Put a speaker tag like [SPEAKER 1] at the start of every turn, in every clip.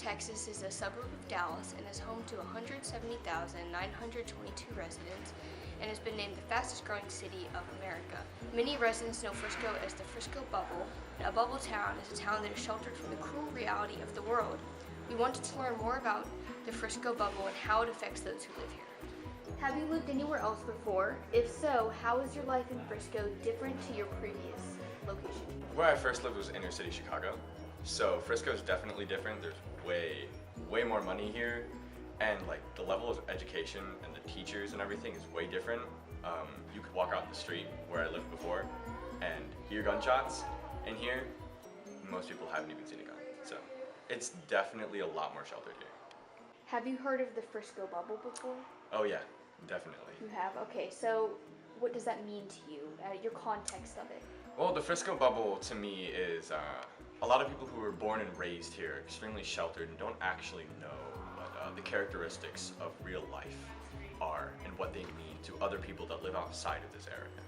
[SPEAKER 1] Texas is a suburb of Dallas and is home to 170,922 residents and has been named the fastest growing city of America. Many residents know Frisco as the Frisco Bubble, and a bubble town is a town that is sheltered from the cruel reality of the world. We wanted to learn more about the Frisco Bubble and how it affects those who live here. Have you lived anywhere else before? If so, how is your life in Frisco different to your previous location?
[SPEAKER 2] Where I first lived was inner city Chicago, so Frisco is definitely different. There's way more money here, and like the level of education and the teachers and everything is way different. You could walk out the street where I lived before and hear gunshots, and here most people haven't even seen a gun, so it's definitely a lot more sheltered here.
[SPEAKER 1] Have you heard of the Frisco Bubble before?
[SPEAKER 2] Oh yeah, definitely.
[SPEAKER 1] You have? Okay, so what does that mean to you, your context of it?
[SPEAKER 2] Well, the Frisco Bubble to me is a lot of people who were born and raised here, extremely sheltered, and don't actually know what the characteristics of real life are and what they mean to other people that live outside of this area.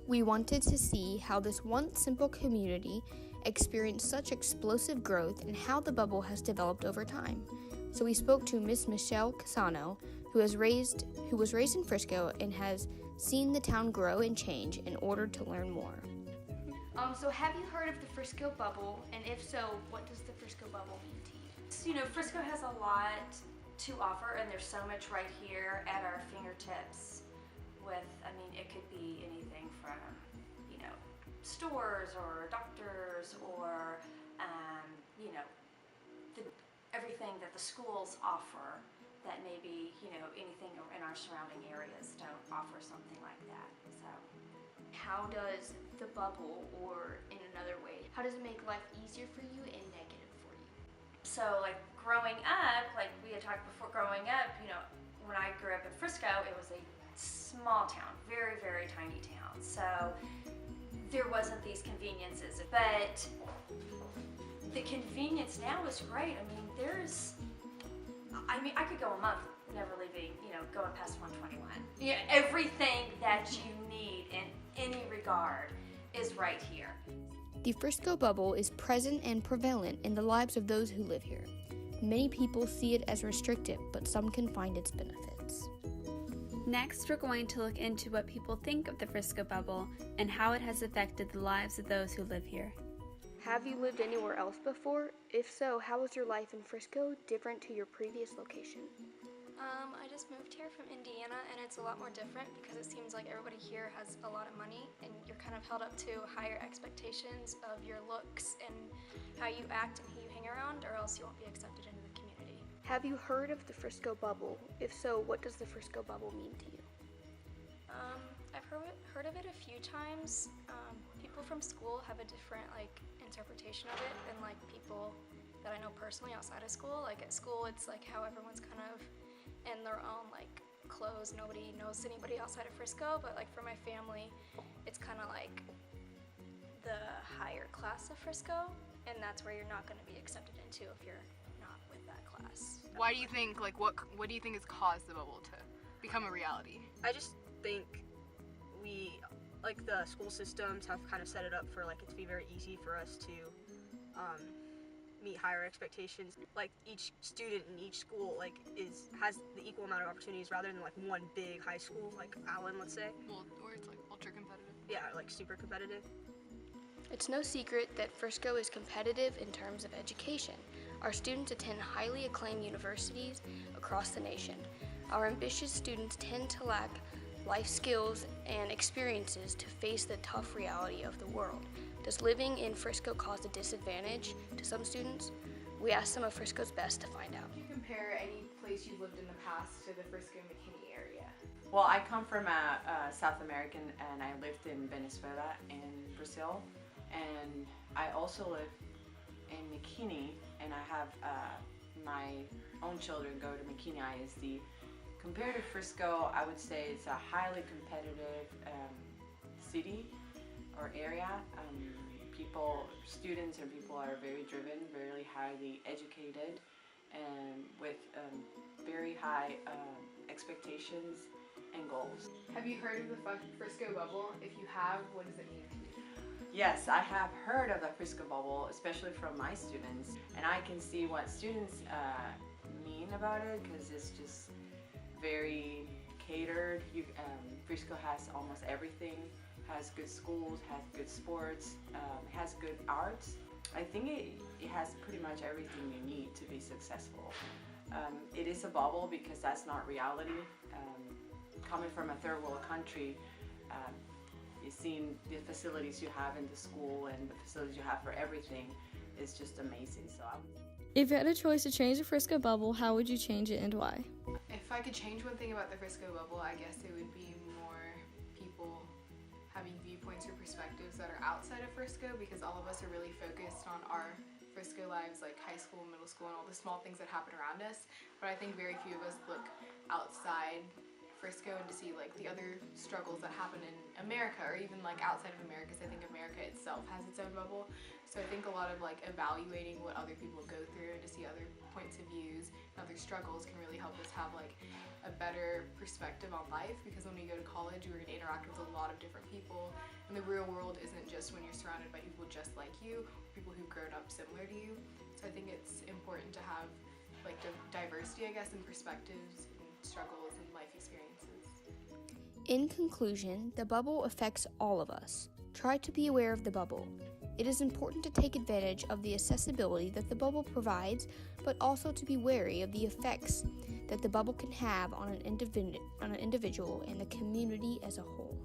[SPEAKER 1] We wanted to see how this once simple community experienced such explosive growth and how the bubble has developed over time. So we spoke to Miss Michelle Casano, who was raised in Frisco and has seen the town grow and change in order to learn more. So have you heard of the Frisco Bubble? And if so, what does the Frisco Bubble mean to you?
[SPEAKER 3] So, Frisco has a lot to offer, and there's so much right here at our fingertips it could be anything from, stores or doctors or, everything that the schools offer that maybe, anything in our surrounding areas don't offer something like that. So,
[SPEAKER 1] how does the bubble, or in another way, how does it make life easier for you and negative for you?
[SPEAKER 3] So like growing up, like we had talked before, growing up, when I grew up in Frisco, it was a small town, very, very tiny town. So there wasn't these conveniences, but the convenience now is great. I could go a month never leaving, going past 121. Everything that you need in any regard is right here.
[SPEAKER 1] The Frisco Bubble is present and prevalent in the lives of those who live here. Many people see it as restrictive, but some can find its benefits.
[SPEAKER 4] Next, we're going to look into what people think of the Frisco Bubble and how it has affected the lives of those who live here.
[SPEAKER 1] Have you lived anywhere else before? If so, how is your life in Frisco different to your previous location?
[SPEAKER 5] I just moved here from Indiana, and it's a lot more different because it seems like everybody here has a lot of money, and you're kind of held up to higher expectations of your looks and how you act and who you hang around, or else you won't be accepted into the community.
[SPEAKER 1] Have you heard of the Frisco Bubble? If so, what does the Frisco Bubble mean to you?
[SPEAKER 5] I've heard of it a few times. People from school have a different interpretation of it than people that I know personally outside of school. Like at school, it's like how everyone's kind of in their own clothes. Nobody knows anybody outside of Frisco, but for my family, it's kind of like the higher class of Frisco, and that's where you're not going to be accepted into if you're not with that class.
[SPEAKER 6] Why do you think, what do you think has caused the bubble to become a reality?
[SPEAKER 7] I just think the school systems have kind of set it up for it to be very easy for us to meet higher expectations. Each student in each school has the equal amount of opportunities rather than one big high school like Allen, let's say.
[SPEAKER 6] Well, or it's ultra competitive.
[SPEAKER 7] Yeah, super competitive.
[SPEAKER 1] It's no secret that Frisco is competitive in terms of education. Our students attend highly acclaimed universities across the nation. Our ambitious students tend to lack life skills and experiences to face the tough reality of the world. Does living in Frisco cause a disadvantage to some students? We asked some of Frisco's best to find out.
[SPEAKER 8] Can you compare any place you lived in the past to the Frisco-McKinney area?
[SPEAKER 9] Well, I come from South American, and I lived in Venezuela in Brazil, and I also live in McKinney, and I have my own children go to McKinney ISD. Compared to Frisco, I would say it's a highly competitive city or area. Students and people are very driven, very highly educated, and with very high expectations and goals.
[SPEAKER 8] Have you heard of the Frisco Bubble? If you have, what does it mean to you?
[SPEAKER 9] Yes, I have heard of the Frisco bubble, especially from my students, and I can see what students mean about it because it's just very catered. Frisco has almost everything, has good schools, has good sports, has good arts. I think it has pretty much everything you need to be successful. It is a bubble because that's not reality. Coming from a third world country, you've seen the facilities you have in the school and the facilities you have for everything is just amazing. So
[SPEAKER 10] if you had a choice to change the Frisco bubble, how would you change it and why?
[SPEAKER 8] If I could change one thing about the Frisco bubble, I guess it would be more people having viewpoints or perspectives that are outside of Frisco, because all of us are really focused on our Frisco lives, like high school, middle school, and all the small things that happen around us. But I think very few of us look outside Frisco and to see like the other struggles that happen in America, or even like outside of America, because I think America itself has its own bubble. So I think a lot of like evaluating what other people go through and to see other points of views and other struggles can really help us have like a better perspective on life, because when we go to college we're going to interact with a lot of different people, and the real world isn't just when you're surrounded by people just like you, people who've grown up similar to you. So I think it's important to have like diversity, I guess, in perspectives and struggles and life experiences.
[SPEAKER 1] In conclusion, the bubble affects all of us. Try to be aware of the bubble. It is important to take advantage of the accessibility that the bubble provides, but also to be wary of the effects that the bubble can have on an individual and the community as a whole.